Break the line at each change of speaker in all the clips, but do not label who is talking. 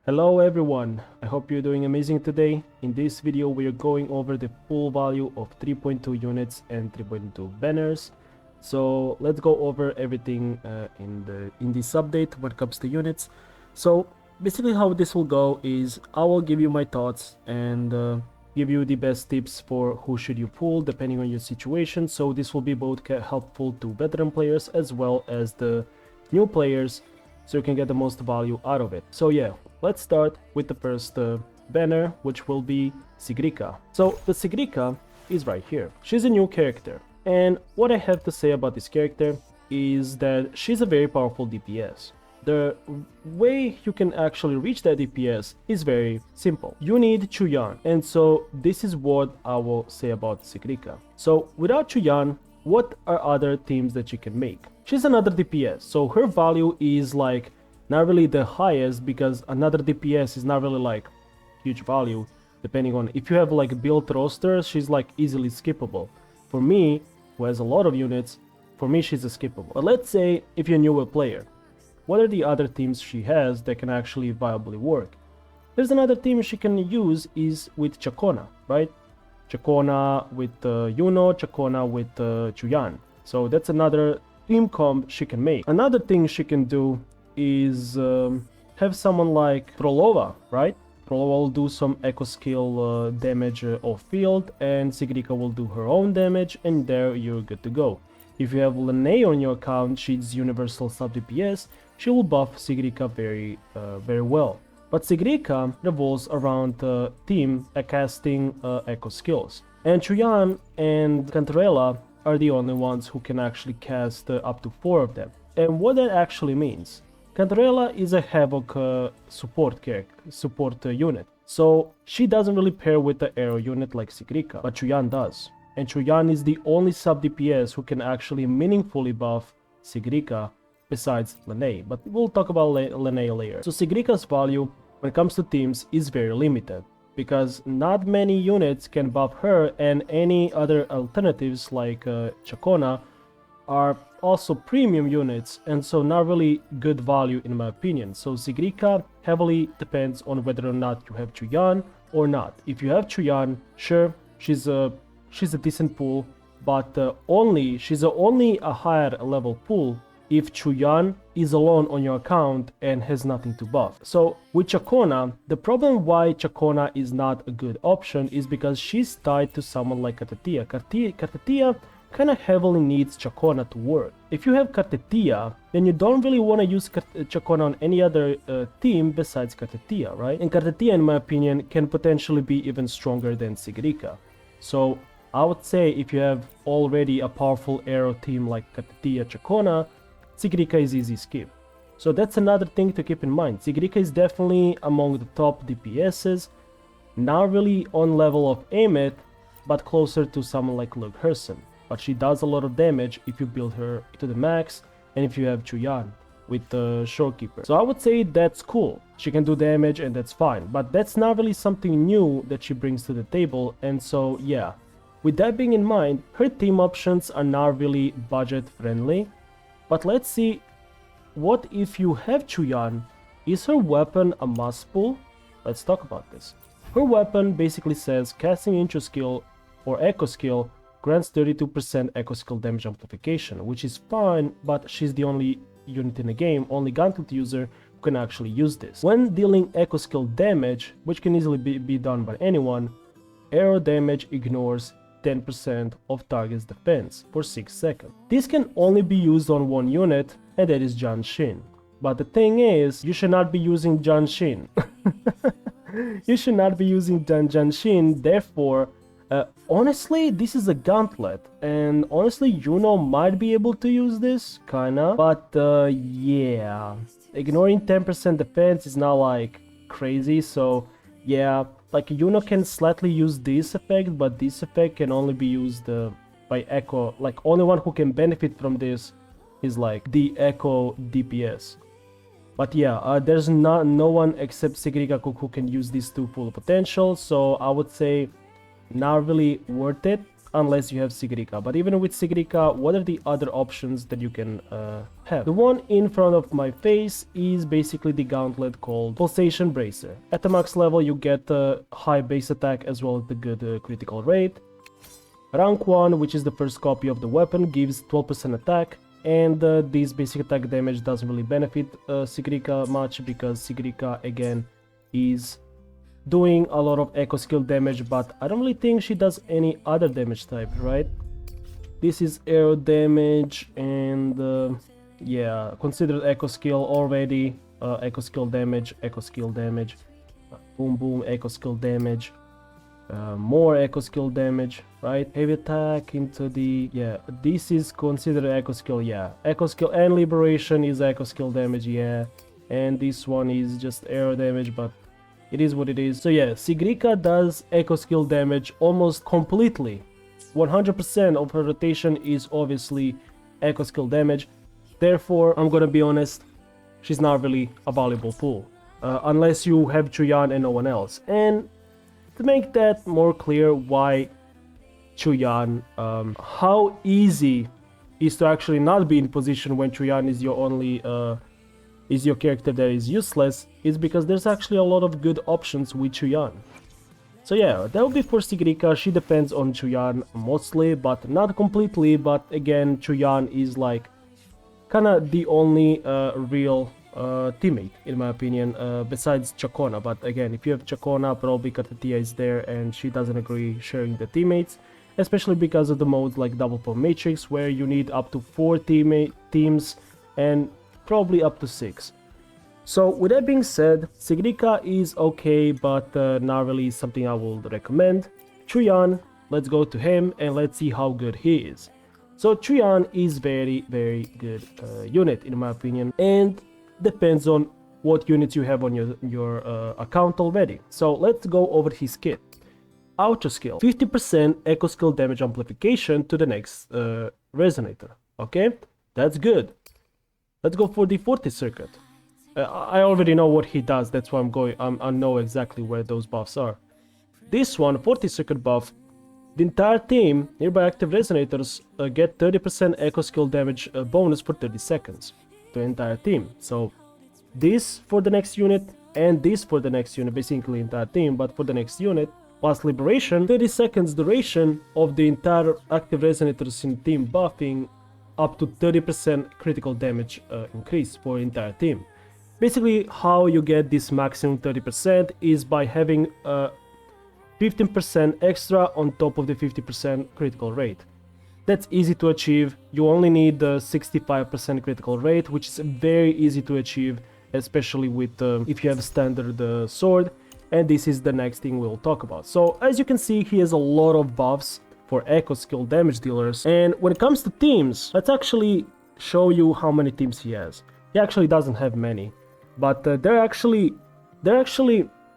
Hello everyone, I hope you're doing amazing today. In this video we are going over the full value of 3.2 units and 3.2 banners. So let's go over everything in this update when it comes to units. So basically how this will go is I will give you my thoughts and give you the best tips for who should you pull depending on your situation. So this will be both helpful to veteran players as well as the new players, so you can get the most value out of it. So yeah, let's start with the first banner, which will be SIGRIKA. So the SIGRIKA is right here. She's a new character, and what I have to say about this character is that she's a very powerful DPS. The way you can actually reach that DPS is very simple. You need QIUYUAN, and so this is what I will say about SIGRIKA. So without QIUYUAN, what are other teams that you can make? She's another DPS, so her value is like not really the highest, because another DPS is not really like huge value. Depending on if you have like built rosters, she's like easily skippable. For me, who has a lot of units, for me she's a skippable. But let's say if you're a newer player, what are the other teams she has that can actually viably work? There's another team she can use is with Chakona, right? Chakona with Yuno, Chakona with QIUYUAN. So that's another team comp she can make. Another thing she can do is have someone like Trolova, right? Trolova will do some echo skill damage off field, and SIGRIKA will do her own damage, and there you're good to go. If you have LYNAE on your account, she's universal sub DPS, she will buff SIGRIKA very well. But SIGRIKA revolves around the team casting echo skills. And QIUYUAN and Cantarella are the only ones who can actually cast up to 4 of them. And what that actually means, Cantarella is a Havoc support unit. So she doesn't really pair with the arrow unit like SIGRIKA, but QIUYUAN does. And QIUYUAN is the only sub DPS who can actually meaningfully buff SIGRIKA besides LYNAE, but we'll talk about LYNAE later. So SIGRIKA's value when it comes to teams is very limited, because not many units can buff her, and any other alternatives like Chakona are also premium units, and so not really good value in my opinion. So SIGRIKA heavily depends on whether or not you have QIUYUAN or not. If you have QIUYUAN, sure, she's a decent pool, but she's only a higher level pool if QIUYUAN is alone on your account and has nothing to buff. So with Chakona, the problem why Chakona is not a good option is because she's tied to someone like Kartatia. Kartatia kind of heavily needs Chakona to work. If you have Kartatia, then you don't really want to use Chakona on any other team besides Kartatia, right? And Kartatia, in my opinion, can potentially be even stronger than SIGRIKA. So I would say if you have already a powerful arrow team like Kartatia, Chakona, SIGRIKA is easy skip. So that's another thing to keep in mind. SIGRIKA is definitely among the top DPSs, not really on level of Amit, but closer to someone like Luke Herson. But she does a lot of damage if you build her to the max and if you have QIUYUAN with the Shorekeeper. So I would say that's cool. She can do damage and that's fine, but that's not really something new that she brings to the table, and so yeah. With that being in mind, her team options are not really budget friendly. But let's see, what if you have QIUYUAN? Is her weapon a must pull? Let's talk about this. Her weapon basically says casting intro skill or echo skill grants 32% echo skill damage amplification, which is fine, but she's the only unit in the game, only gauntlet user who can actually use this. When dealing echo skill damage, which can easily be done by anyone, arrow damage ignores 10% of target's defense for 6 seconds. This can only be used on one unit, and that is Janshin. But the thing is, you should not be using Janshin. You should not be using Janshin, therefore, honestly, this is a gauntlet, and honestly, Yuno might be able to use this, kinda, but yeah, ignoring 10% defense is not like crazy, so yeah, like Yuno can slightly use this effect, but this effect can only be used by Echo. Like only one who can benefit from this is like the Echo DPS. But yeah, there's no one except SIGRIKA who can use this to full potential, so I would say not really worth it. unless you have SIGRIKA. But even with SIGRIKA, what are the other options that you can have? The one in front of my face is basically the gauntlet called Pulsation Bracer. At the max level, you get a high base attack as well as the good critical rate. Rank 1, which is the first copy of the weapon, gives 12% attack, and this basic attack damage doesn't really benefit SIGRIKA much, because SIGRIKA again is doing a lot of echo skill damage, but I don't really think she does any other damage type, right? This is arrow damage, and yeah, considered echo skill already. Echo skill damage, boom boom, echo skill damage, more echo skill damage, right? Heavy attack into the, yeah, this is considered echo skill, yeah. Echo skill and liberation is echo skill damage, yeah. And this one is just arrow damage, but it is what it is. So yeah, SIGRIKA does echo skill damage almost completely. 100% of her rotation is obviously echo skill damage. Therefore, I'm gonna be honest, she's not really a valuable pool. Unless you have QIUYUAN and no one else. And to make that more clear why QIUYUAN, how easy is to actually not be in position when QIUYUAN is your only is your character that is useless, is because there's actually a lot of good options with QIUYUAN. So yeah, that would be for SIGRIKA. She depends on QIUYUAN mostly, but not completely. But again, QIUYUAN is like kinda the only real teammate, in my opinion, besides Chacona. But again, if you have Chacona, probably Katatia is there, and she doesn't agree sharing the teammates, especially because of the modes like Double Pump Matrix, where you need up to 4 teams, and probably up to 6. So with that being said, SIGRIKA is okay, but not really something I would recommend. QIUYUAN, let's go to him and let's see how good he is. So QIUYUAN is very good unit, in my opinion, and depends on what units you have on your account already. So let's go over his kit. Auto skill, 50% echo skill damage amplification to the next resonator. Okay, that's good. Let's go for the 40 circuit. I already know what he does, that's why I'm going. I know exactly where those buffs are. This one, 40 circuit buff, the entire team, nearby active resonators, get 30% echo skill damage bonus for 30 seconds. The entire team. So this for the next unit and this for the next unit, basically entire team, but for the next unit, plus liberation, 30 seconds duration of the entire active resonators in team buffing, up to 30% critical damage increase for entire team. Basically, how you get this maximum 30% is by having 15% extra on top of the 50% critical rate. That's easy to achieve. You only need the 65% critical rate, which is very easy to achieve, especially with if you have a standard sword. And this is the next thing we'll talk about. So as you can see, he has a lot of buffs for echo skill damage dealers. And when it comes to teams, let's actually show you how many teams he has. He actually doesn't have many, but they're actually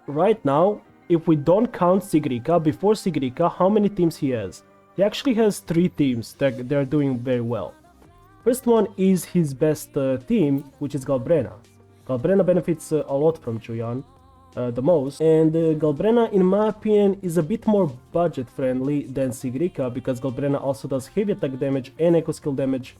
right now, if we don't count SIGRIKA, before SIGRIKA, how many teams he has? He actually has 3 teams that they're doing very well. First one is his best team, which is Galbrena. Galbrena benefits a lot from QIUYUAN, the most, and Galbrena, in my opinion, is a bit more budget friendly than SIGRIKA, because Galbrena also does heavy attack damage and echo skill damage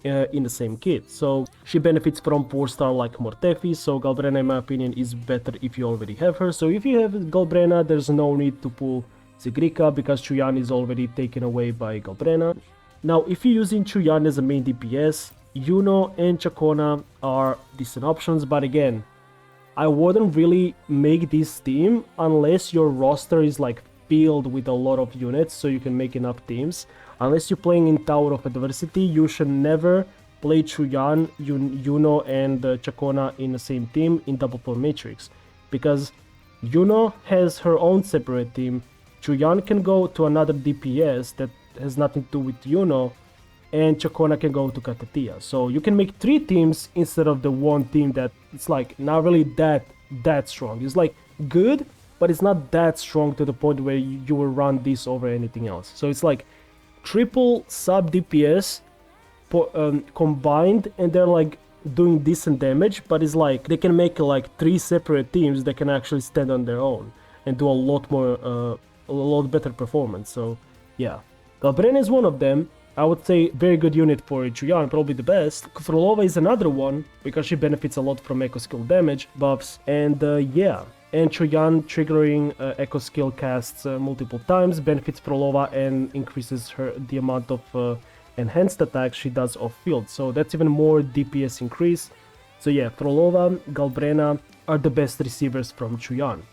in the same kit. So she benefits from 4-star like Mortefi, so Galbrena, in my opinion, is better if you already have her. So if you have Galbrena, there's no need to pull SIGRIKA, because QIUYUAN is already taken away by Galbrena. Now if you're using QIUYUAN as a main DPS, Yuno and Chacona are decent options, but again, I wouldn't really make this team unless your roster is like filled with a lot of units, so you can make enough teams. Unless you're playing in Tower of Adversity, you should never play QIUYUAN, Yuno and Chacona in the same team in Double Pump Matrix, because Yuno has her own separate team. QIUYUAN can go to another DPS that has nothing to do with Yuno, and Chacona can go to Katatia. So you can make 3 teams instead of the one team that it's like not really that strong. It's like good, but it's not that strong to the point where you will run this over anything else. So it's like triple sub DPS combined, and they're like doing decent damage, but it's like they can make like 3 separate teams that can actually stand on their own and do a lot more a lot better performance. So yeah, Galbrena is one of them. I would say very good unit for QIUYUAN, probably the best. Frolova is another one, because she benefits a lot from echo skill damage buffs, and yeah. And QIUYUAN triggering echo skill casts multiple times benefits Frolova and increases the amount of enhanced attacks she does off field, so that's even more DPS increase. So yeah, Frolova, Galbrena are the best receivers from QIUYUAN.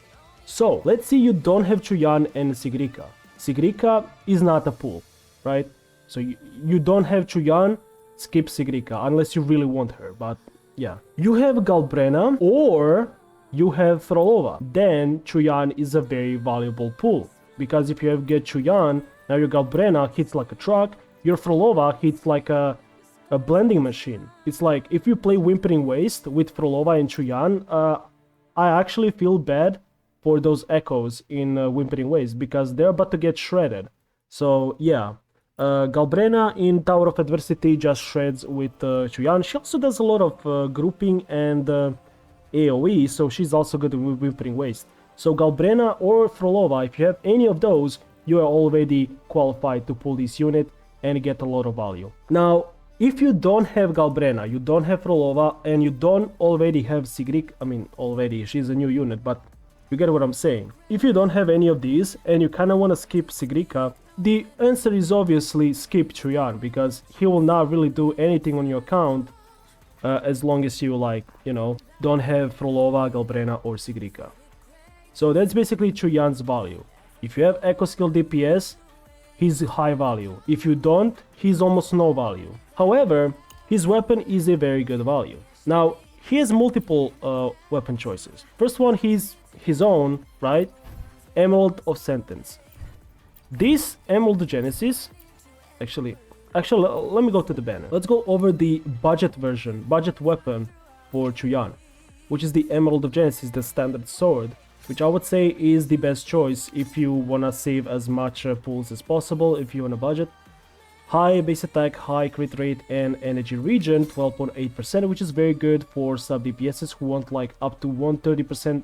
So let's say you don't have QIUYUAN and SIGRIKA. SIGRIKA is not a pull, right? So you don't have QIUYUAN, skip SIGRIKA unless you really want her, but yeah. You have Galbrena or you have Frolova, then QIUYUAN is a very valuable pull, because if you have get QIUYUAN, now your Galbrena hits like a truck, your Frolova hits like a blending machine. It's like if you play Whimpering Waste with Frolova and QIUYUAN, I actually feel bad for those echoes in Whimpering Waste because they're about to get shredded. So yeah, Galbrena in Tower of Adversity just shreds with QIUYUAN. She also does a lot of grouping and AoE, so she's also good with Whimpering Waste. So Galbrena or Frolova, if you have any of those, you are already qualified to pull this unit and get a lot of value. Now, if you don't have Galbrena, you don't have Frolova, and you don't already have SIGRIKA, I mean already, she's a new unit, but you get what I'm saying. If you don't have any of these and you kind of want to skip SIGRIKA, the answer is obviously skip QIUYUAN, because he will not really do anything on your account as long as you, like, you know, don't have Frolova, Galbrena or SIGRIKA. So that's basically QIUYUAN's value. If you have echo skill DPS, he's high value. If you don't, he's almost no value. However, his weapon is a very good value. Now, he has multiple weapon choices. First one, he's his own, right? Emerald of Sentence. This Emerald Genesis, actually, let me go to the banner. Let's go over the budget version, budget weapon for QIUYUAN, which is the Emerald of Genesis, the standard sword, which I would say is the best choice if you wanna save as much pulls as possible, if you want a budget. High base attack, high crit rate, and energy regen, 12.8%, which is very good for sub DPSs who want like up to 130%.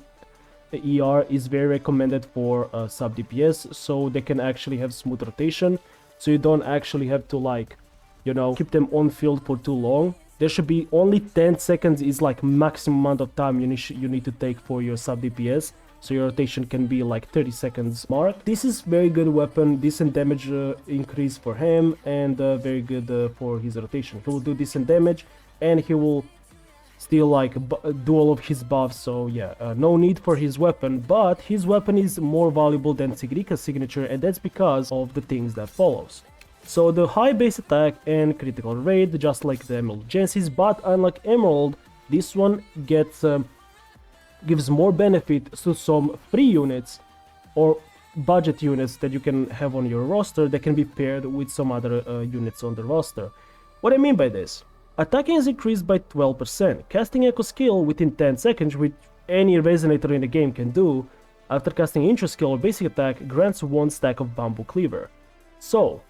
ER is very recommended for sub DPS, so they can actually have smooth rotation, so you don't actually have to, like, you know, keep them on field for too long. There should be only 10 seconds is like maximum amount of time you need to take for your sub DPS, so your rotation can be like 30 seconds mark. This is very good weapon, decent damage increase for him, and very good for his rotation. He will do decent damage and he will still like do all of his buffs, so yeah, no need for his weapon, but his weapon is more valuable than SIGRIKA's signature, and that's because of the things that follows. So the high base attack and critical rate, just like the Emerald Genesis, but unlike Emerald, this one gets gives more benefit to some free units or budget units that you can have on your roster that can be paired with some other units on the roster. What I mean by this? Attacking is increased by 12%, casting Echo skill within 10 seconds, which any resonator in the game can do. After casting intro skill or basic attack, grants 1 stack of bamboo cleaver. So,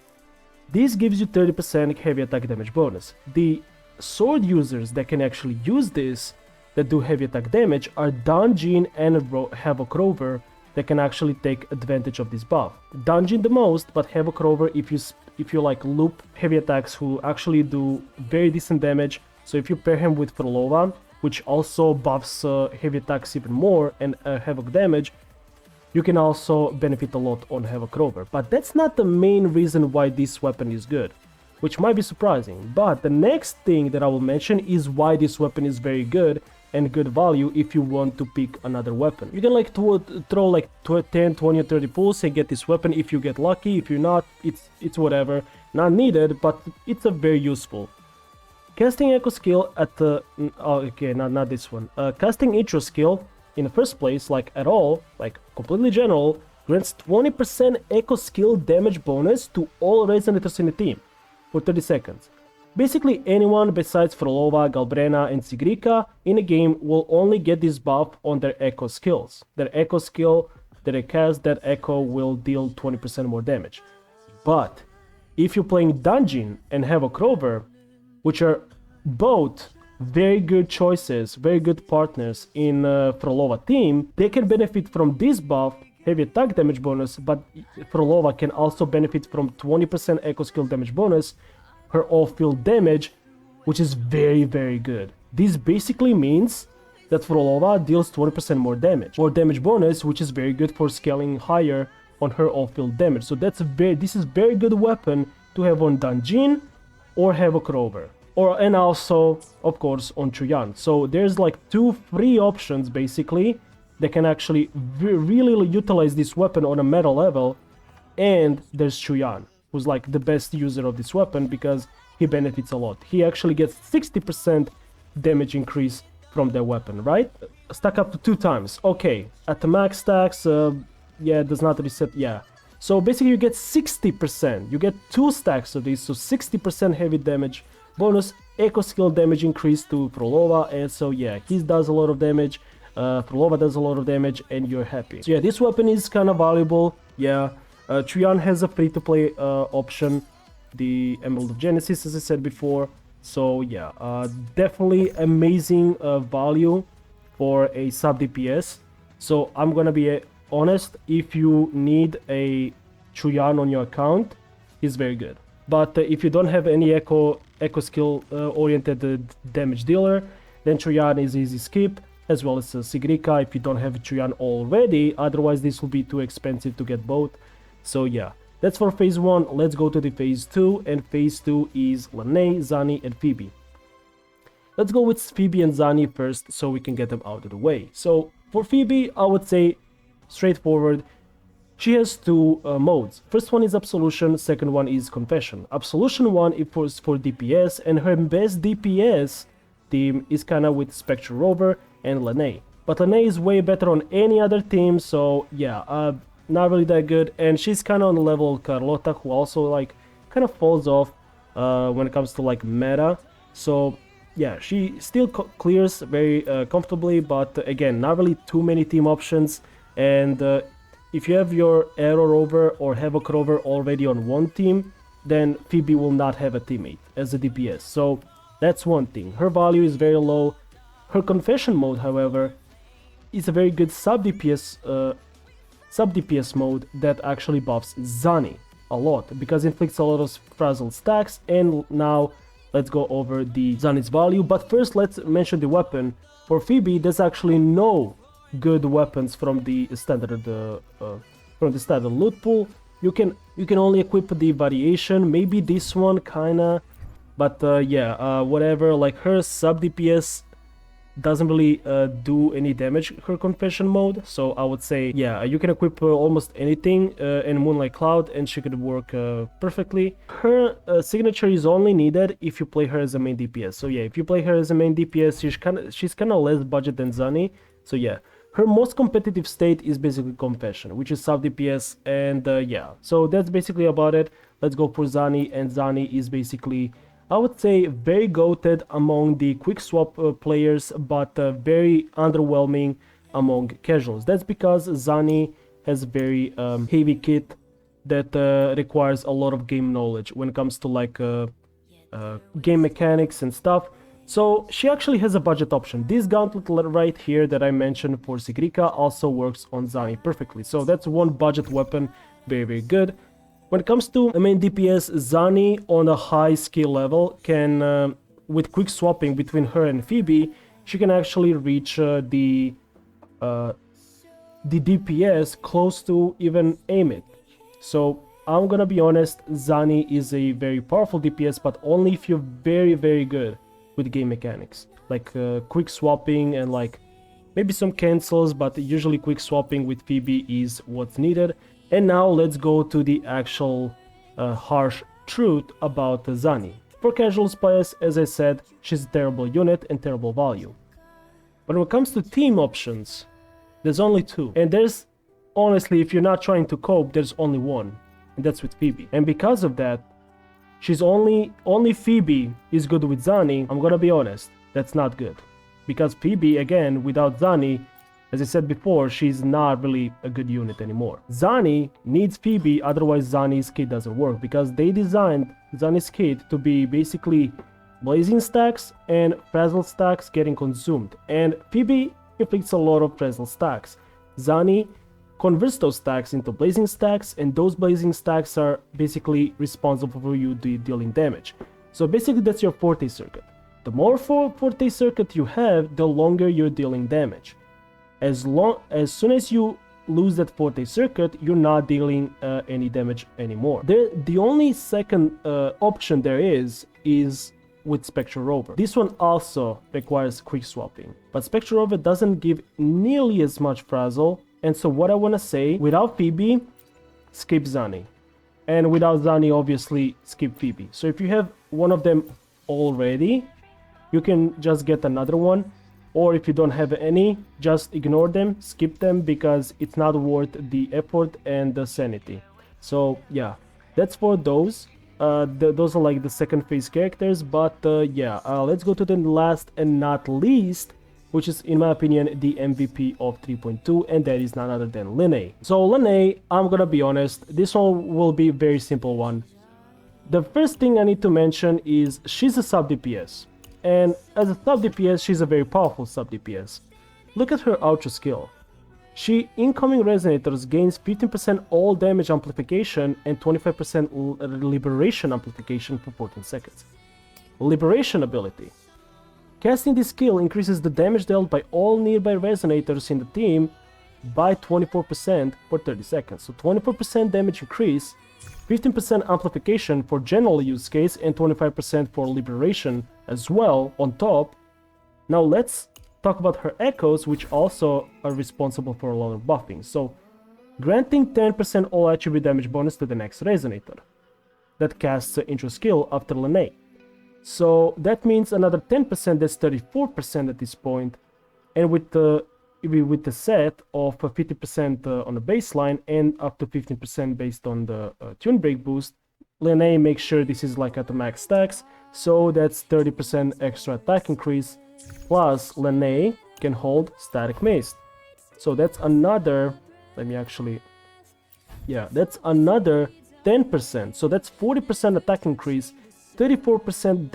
this gives you 30% heavy attack damage bonus. The sword users that can actually use this, that do heavy attack damage, are Dungeon and Havoc Rover that can actually take advantage of this buff. Dungeon the most, but Havoc Rover if you like loop heavy attacks who actually do very decent damage. So if you pair him with Frolova, which also buffs heavy attacks even more and Havoc damage, you can also benefit a lot on Havoc Rover. But that's not the main reason why this weapon is good, which might be surprising. But the next thing that I will mention is why this weapon is very good and good value if you want to pick another weapon. You can like throw like 10, 20 or 30 pulls and get this weapon if you get lucky. If you're not, it's whatever, not needed, but it's a very useful. Casting Echo skill at the okay, not this one. Casting intro skill in the first place, like at all, like completely general, grants 20% Echo skill damage bonus to all resonators in the team for 30 seconds. Basically anyone besides Frolova, Galbrena and SIGRIKA in a game will only get this buff on their Echo skills. Their Echo skill that they cast, that Echo will deal 20% more damage. But if you're playing Dungeon and Havoc Rover, which are both very good choices, very good partners in Frolova team, they can benefit from this buff heavy attack damage bonus, but Frolova can also benefit from 20% echo skill damage bonus, her off-field damage, which is very, very good. This basically means that Frolova deals 20% more damage bonus, which is very good for scaling higher on her off-field damage. So this is very good weapon to have on Danjin or Havoc Rover, and also of course on QIUYUAN. So there's like two free options basically that can actually really utilize this weapon on a meta level, and there's QIUYUAN, who's like the best user of this weapon because he benefits a lot. He actually gets 60% damage increase from the weapon, right? Stack up to 2 times. Okay, at the max stacks, yeah, it does not reset, yeah. So basically you get 60%. You get 2 stacks of these, so 60% heavy damage bonus, echo skill damage increase to Frolova, and so yeah, he does a lot of damage. Frolova does a lot of damage, and you're happy. So yeah, this weapon is kind of valuable. Yeah, QIUYUAN has a free-to-play option, the Emerald of Genesis, as I said before. So yeah, definitely amazing value for a sub DPS. So I'm gonna be honest, if you need a QIUYUAN on your account, he's very good. But if you don't have any echo skill oriented damage dealer, then QIUYUAN is easy skip, as well as SIGRIKA if you don't have QIUYUAN already. Otherwise this will be too expensive to get both. So yeah, that's for phase 1. Let's go to the phase 2, and phase 2 is LYNAE, ZANI and PHEOBE. Let's go with PHEOBE and ZANI first so we can get them out of the way. So for PHEOBE, I would say straightforward. She has 2 modes. First one is Absolution, second one is Confession. Absolution 1 is for DPS, and her best DPS team is kinda with Spectre Rover and LYNAE. But LYNAE is way better on any other team, so yeah, not really that good. And she's kinda on the level of Carlotta, who also like kinda falls off when it comes to like meta. So yeah, she still clears very comfortably, but again, not really too many team options. And if you have your Aero Rover or Havoc Rover already on one team, then PHEOBE will not have a teammate as a DPS. So that's one thing. Her value is very low. Her Confession mode, however, is a very good sub DPS mode that actually buffs ZANI a lot because it inflicts a lot of frazzled stacks. And now let's go over the ZANI's value. But first, let's mention the weapon. For PHEOBE, there's actually no good weapons from the standard loot pool. You can only equip the variation, maybe this one kinda, but yeah, whatever. Like her sub DPS doesn't really do any damage, her Confession mode. So I would say yeah, you can equip almost anything in Moonlight Cloud and she could work perfectly. Her signature is only needed if you play her as a main DPS. So yeah, if you play her as a main DPS, she's kind of less budget than ZANI. So yeah, her most competitive state is basically Confession, which is sub DPS, and yeah, so that's basically about it. Let's go for ZANI, and ZANI is basically, I would say, very goated among the quick swap players, but very underwhelming among casuals. That's because ZANI has very heavy kit that requires a lot of game knowledge when it comes to like game mechanics and stuff. So she actually has a budget option. This gauntlet right here that I mentioned for SIGRIKA also works on ZANI perfectly. So that's one budget weapon, very, very good. When it comes to the main DPS, ZANI on a high skill level can, with quick swapping between her and PHEOBE, she can actually reach the DPS close to even aim it. So I'm gonna be honest, ZANI is a very powerful DPS, but only if you're very, very good with game mechanics, like quick swapping and like maybe some cancels, but usually quick swapping with PHEOBE is what's needed. And now let's go to the actual harsh truth about ZANI. For casual players, as I said, she's a terrible unit and terrible value. But when it comes to team options, there's only 2. And there's, honestly, if you're not trying to cope, there's only one. And that's with PHEOBE. And because of that, she's only PHEOBE is good with ZANI. I'm gonna be honest, that's not good. Because PHEOBE, again, without ZANI, as I said before, she's not really a good unit anymore. ZANI needs PHEOBE, otherwise ZANI's kit doesn't work, because they designed ZANI's kit to be basically blazing stacks and frazzle stacks getting consumed. And PHEOBE inflicts a lot of frazzle stacks. ZANI converts those stacks into blazing stacks, and those blazing stacks are basically responsible for you dealing damage. So basically that's your forte circuit. The more forte circuit you have, the longer you're dealing damage. As soon as you lose that forte circuit, you're not dealing any damage anymore. The only second option there is with Spectral Rover. This one also requires quick swapping, but Spectral Rover doesn't give nearly as much frazzle, and so what I want to say, without Phoebe, skip ZANI, and without ZANI, obviously skip Phoebe. So if you have one of them already, you can just get another one, or if you don't have any, just ignore them, skip them, because it's not worth the effort and the sanity. So yeah, that's for those. Those are like the second phase characters, but yeah, let's go to the last and not least, which is, in my opinion, the MVP of 3.2, and that is none other than LYNAE. So LYNAE, I'm gonna be honest, this one will be a very simple one. The first thing I need to mention is she's a sub DPS, and as a sub DPS, she's a very powerful sub DPS. Look at her Ultra skill. She incoming resonators gains 15% all damage amplification and 25% liberation amplification for 14 seconds. Liberation ability. Casting this skill increases the damage dealt by all nearby resonators in the team by 24% for 30 seconds. So 24% damage increase, 15% amplification for general use case, and 25% for liberation as well on top. Now let's talk about her echoes, which also are responsible for a lot of buffing. So granting 10% all attribute damage bonus to the next resonator that casts an intro skill after LYNAE. So that means another 10%, that's 34% at this point, and with the set of 50% on the baseline and up to 15% based on the tune break boost, LYNAE makes sure this is like at the max stacks, so that's 30% extra attack increase, plus LYNAE can hold static mace. So that's another, that's another 10%, so that's 40% attack increase, 34%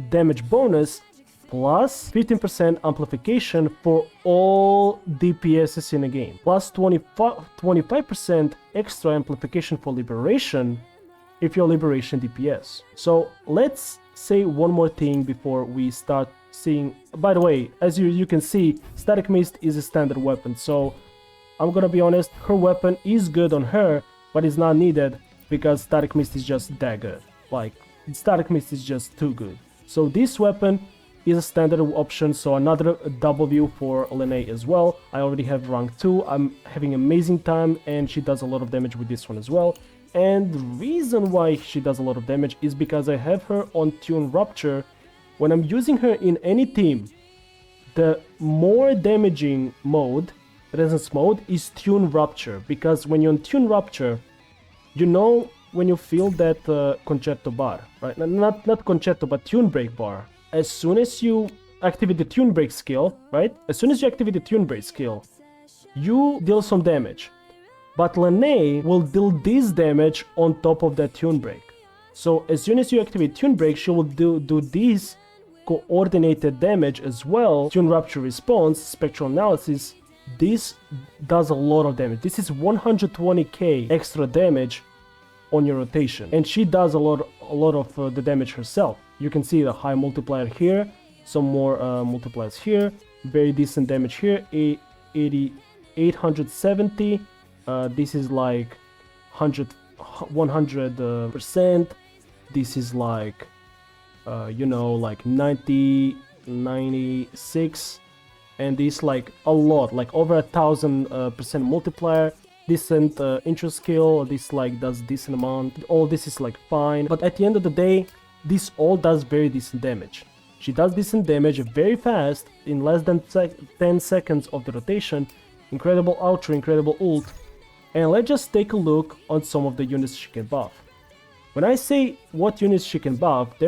damage bonus, plus 15% amplification for all DPSs in a game, plus 25% extra amplification for liberation if you're liberation DPS. So let's say one more thing before we start seeing. By the way, as you can see, static mist is a standard weapon, so I'm gonna be honest, her weapon is good on her, but it's not needed because static mist is just that good. Like, static mist is just too good. So this weapon is a standard option, so another W for LYNAE as well. I already have rank 2, I'm having amazing time, and she does a lot of damage with this one as well. And the reason why she does a lot of damage is because I have her on Tune Rupture. When I'm using her in any team, the more damaging mode, resonance mode, is Tune Rupture, because when you're on Tune Rupture, you know when you feel that concerto bar, right? Not concerto, but tune break bar. As soon as you activate the tune break skill, right? As soon as you activate the tune break skill, you deal some damage. But LYNAE will deal this damage on top of that tune break. So as soon as you activate tune break, she will do this coordinated damage as well. Tune Rupture response, spectral analysis. This does a lot of damage. This is 120k extra damage on your rotation, and she does a lot of the damage herself. You can see the high multiplier here, some more multipliers here, very decent damage here, 870. This is like 100%. This is like like 90, 96, and this like a lot, like over 1000% multiplier. Decent intro skill, this like does decent amount, all this is like fine, but at the end of the day, this all does very decent damage. She does decent damage very fast in less than 10 seconds of the rotation. Incredible ultra, incredible ult. And let's just take a look on some of the units she can buff. When I say what units she can buff,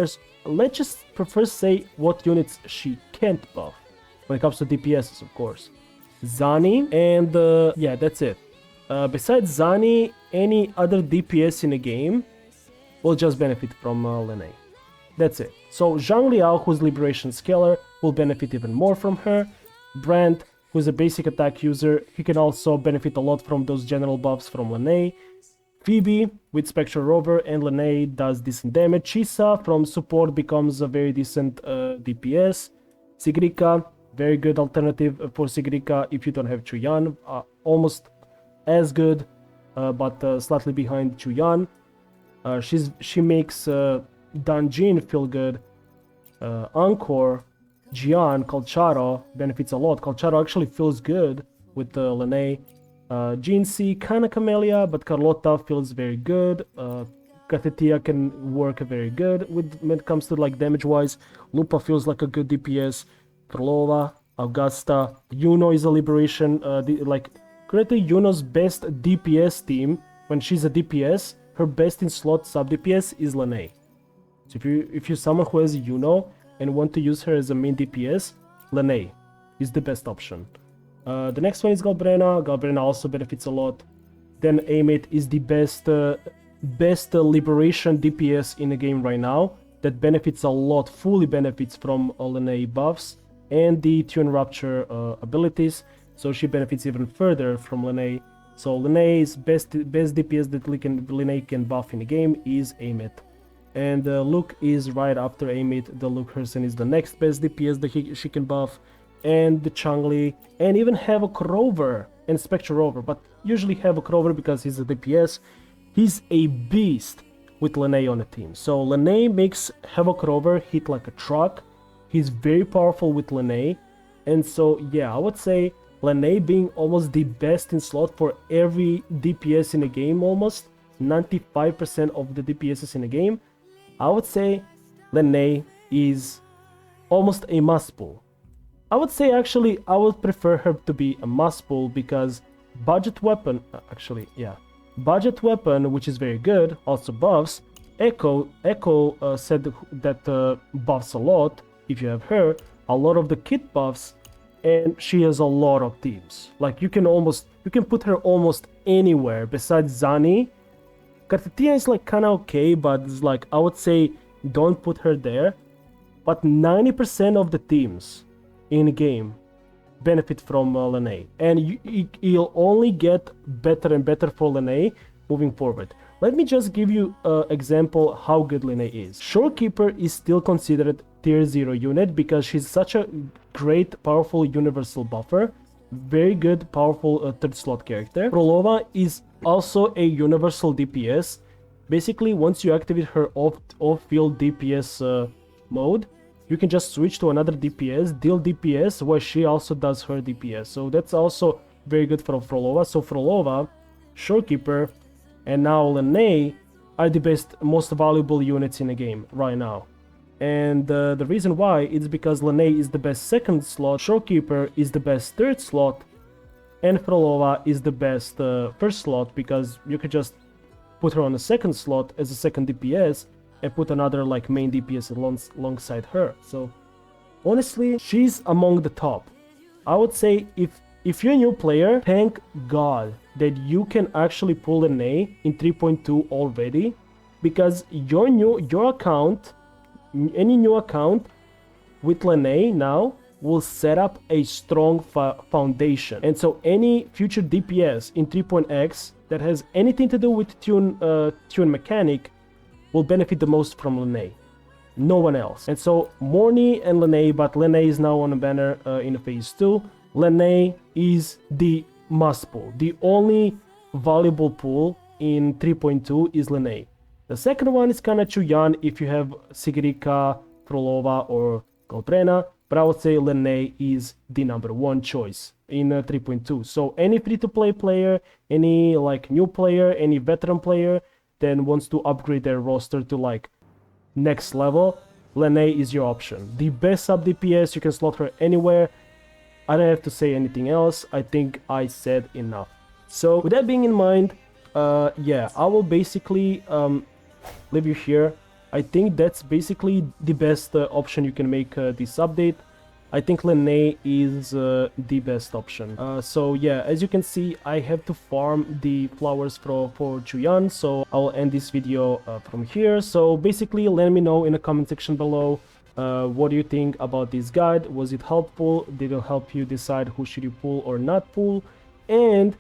let's just first say what units she can't buff when it comes to DPSs, of course. ZANI, and yeah, that's it. Besides ZANI, any other DPS in a game will just benefit from LYNAE. That's it. So Zhang Liao, who's Liberation Scaler, will benefit even more from her. Brand, who's a basic attack user. He can also benefit a lot from those general buffs from LYNAE. Phoebe with Spectral Rover and LYNAE does decent damage. Chisa from support becomes a very decent DPS. SIGRIKA, very good alternative for SIGRIKA if you don't have QIUYUAN. Almost as good, but slightly behind QIUYUAN. She makes Danjin feel good. Encore, Jian, Calcharo benefits a lot. Calcharo actually feels good with LYNAE. Jinxie, kinda Camellia, but Carlotta feels very good. Katetia can work very good when it comes to like damage wise. Lupa feels like a good DPS. Frolova, Augusta, Yuno is a liberation. Currently Yuno's best DPS team when she's a DPS, her best in slot sub DPS is LYNAE. So if you're someone who has Yuno and want to use her as a main DPS, LYNAE is the best option. The next one is Galbrena. Galbrena also benefits a lot. Then Amate is the best liberation DPS in the game right now. That benefits a lot, fully benefits from LYNAE buffs and the Tune Rupture abilities. So she benefits even further from LYNAE. So LYNAE's best DPS that LYNAE can buff in the game is Amate. And Luke is right after Amate. The Luke Hersen is the next best DPS that she can buff. And the Changli, and even Havoc Rover and Spectral Rover, but usually Havoc Rover because he's a DPS. He's a beast with LYNAE on the team. So LYNAE makes Havoc Rover hit like a truck. He's very powerful with LYNAE, and so yeah, I would say LYNAE being almost the best in slot for every DPS in the game, almost 95% of the DPSs in the game. I would say LYNAE is almost a must pull. I would say actually I would prefer her to be a must pull because budget weapon, budget weapon, which is very good, also buffs. Echo said that buffs a lot if you have her, a lot of the kit buffs, and she has a lot of teams. Like you can put her almost anywhere besides ZANI. Katetia is like kinda okay, but it's like I would say don't put her there. But 90% of the teams in game benefit from LYNAE, and you'll only get better and better for LYNAE moving forward. Let me just give you an example how good LYNAE is. Shorekeeper is still considered tier 0 unit because she's such a great, powerful universal buffer. Very good, powerful third slot character. Frolova is also a universal DPS. Basically, once you activate her off-field DPS mode, you can just switch to another DPS, deal DPS, where she also does her DPS. So that's also very good for Frolova. So Frolova, Shorekeeper, and now LYNAE are the best, most valuable units in the game right now. And the reason why is because LYNAE is the best second slot, Shorekeeper is the best third slot, and Frolova is the best first slot because you could just put her on the second slot as a second DPS and put another like main DPS alongside her. So honestly, she's among the top. I would say if you're a new player, thank God that you can actually pull LYNAE in 3.2 already, because your account, any new account with LYNAE now will set up a strong foundation. And so any future DPS in 3.x that has anything to do with tune mechanic will benefit the most from LYNAE. No one else. And so Morny and LYNAE, but LYNAE is now on a banner in phase 2. LYNAE is the must pull. The only valuable pull in 3.2 is LYNAE. The second one is kinda QIUYUAN if you have SIGRIKA, Frolova or Galbrena, but I would say LYNAE is the number one choice in 3.2. So any free-to-play player, any like new player, any veteran player then wants to upgrade their roster to like next level, LYNAE is your option. The best sub DPS, you can slot her anywhere. I don't have to say anything else. I think I said enough. So with that being in mind, yeah, I will basically leave you here. I think that's basically the best option you can make this update. I think LYNAE is the best option. So yeah, as you can see, I have to farm the flowers for QIUYUAN, so I'll end this video from here. So basically, let me know in the comment section below What do you think about this guide? Was it helpful? Did it help you decide who should you pull or not pull? And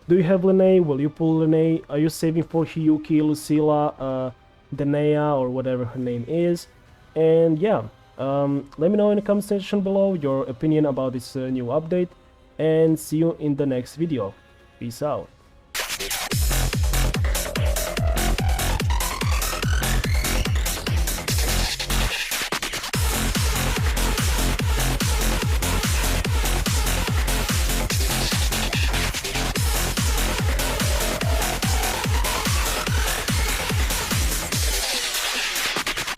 do you have LYNAE? Will you pull LYNAE? Are you saving for Hiyuki, Lucilla, Danea, or whatever her name is? And yeah, let me know in the comment section below your opinion about this new update, and see you in the next video. Peace out.